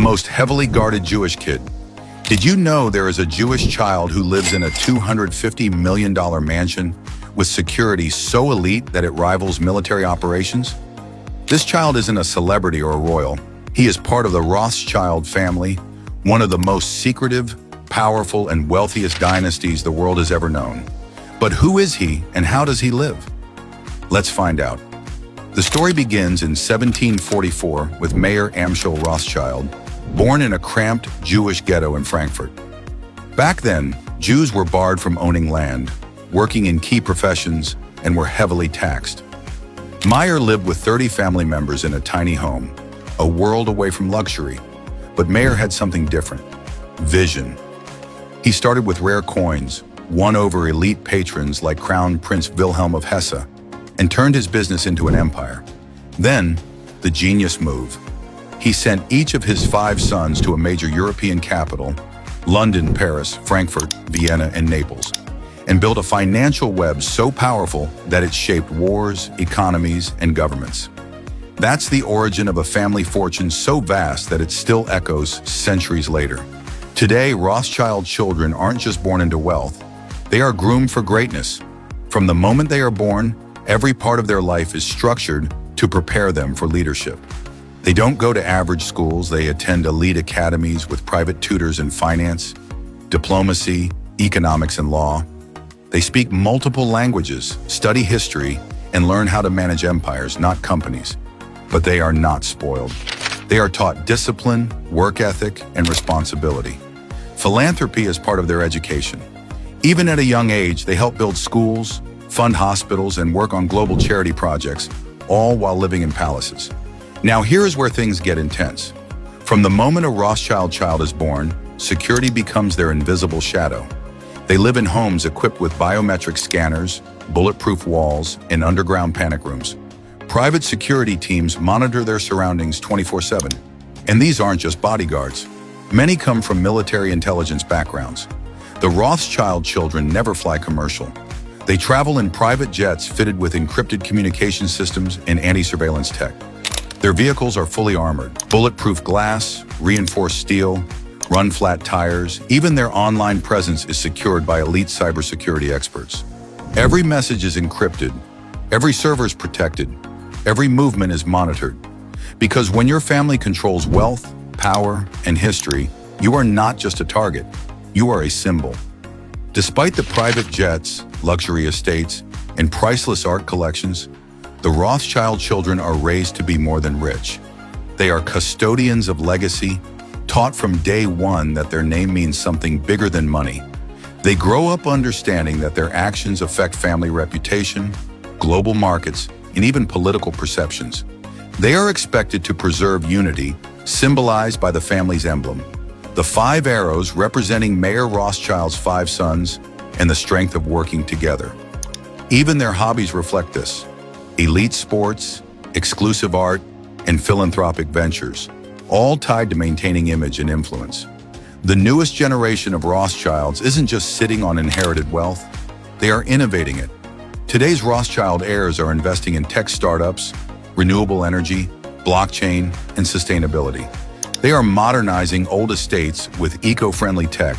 most heavily guarded Jewish kid. Did you know there is a Jewish child who lives in a $250 million mansion with security so elite that it rivals military operations? This child isn't a celebrity or a royal. He is part of the Rothschild family, one of the most secretive, powerful, and wealthiest dynasties the world has ever known. But who is he and how does he live? Let's find out. The story begins in 1744 with Mayer Amschel Rothschild, born in a cramped Jewish ghetto in Frankfurt. Back then, Jews were barred from owning land, working in key professions, and were heavily taxed. Mayer lived with 30 family members in a tiny home, a world away from luxury. But Mayer had something different: vision. He started with rare coins, won over elite patrons like Crown Prince Wilhelm of Hesse, and turned his business into an empire. Then, the genius move. He sent each of his 5 sons to a major European capital, London, Paris, Frankfurt, Vienna, and Naples, and built a financial web so powerful that it shaped wars, economies, and governments. That's the origin of a family fortune so vast that it still echoes centuries later. Today, Rothschild children aren't just born into wealth, they are groomed for greatness. From the moment they are born, every part of their life is structured to prepare them for leadership. They don't go to average schools, they attend elite academies with private tutors in finance, diplomacy, economics, and law. They speak multiple languages, study history, and learn how to manage empires, not companies. But they are not spoiled. They are taught discipline, work ethic, and responsibility. Philanthropy is part of their education. Even at a young age, they help build schools, fund hospitals, and work on global charity projects, all while living in palaces. Now here is where things get intense. From the moment a Rothschild child is born, security becomes their invisible shadow. They live in homes equipped with biometric scanners, bulletproof walls, and underground panic rooms. Private security teams monitor their surroundings 24/7. And these aren't just bodyguards. Many come from military intelligence backgrounds. The Rothschild children never fly commercial. They travel in private jets fitted with encrypted communication systems and anti-surveillance tech. Their vehicles are fully armored, bulletproof glass, reinforced steel, run-flat tires. Even their online presence is secured by elite cybersecurity experts. Every message is encrypted, every server is protected, every movement is monitored. Because when your family controls wealth, power, and history, you are not just a target, you are a symbol. Despite the private jets, luxury estates, and priceless art collections, the Rothschild children are raised to be more than rich. They are custodians of legacy, taught from day one that their name means something bigger than money. They grow up understanding that their actions affect family reputation, global markets, and even political perceptions. They are expected to preserve unity, symbolized by the family's emblem, the 5 arrows representing Mayer Rothschild's 5 sons, and the strength of working together. Even their hobbies reflect this: elite sports, exclusive art, and philanthropic ventures, all tied to maintaining image and influence. The newest generation of Rothschilds isn't just sitting on inherited wealth, they are innovating it. Today's Rothschild heirs are investing in tech startups, renewable energy, blockchain, and sustainability. They are modernizing old estates with eco-friendly tech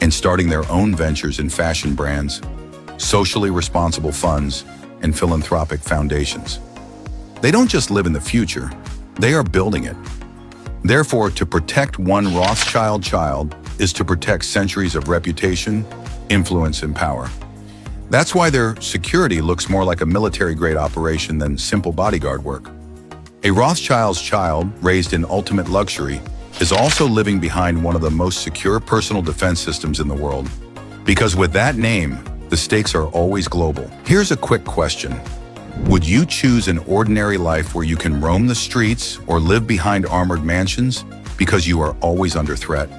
and starting their own ventures in fashion brands, socially responsible funds, and philanthropic foundations. They don't just live in the future, they are building it. Therefore, to protect one Rothschild child is to protect centuries of reputation, influence, and power. That's why their security looks more like a military-grade operation than simple bodyguard work. A Rothschild's child, raised in ultimate luxury, is also living behind one of the most secure personal defense systems in the world. Because with that name, the stakes are always global. Here's a quick question. Would you choose an ordinary life where you can roam the streets or live behind armored mansions because you are always under threat?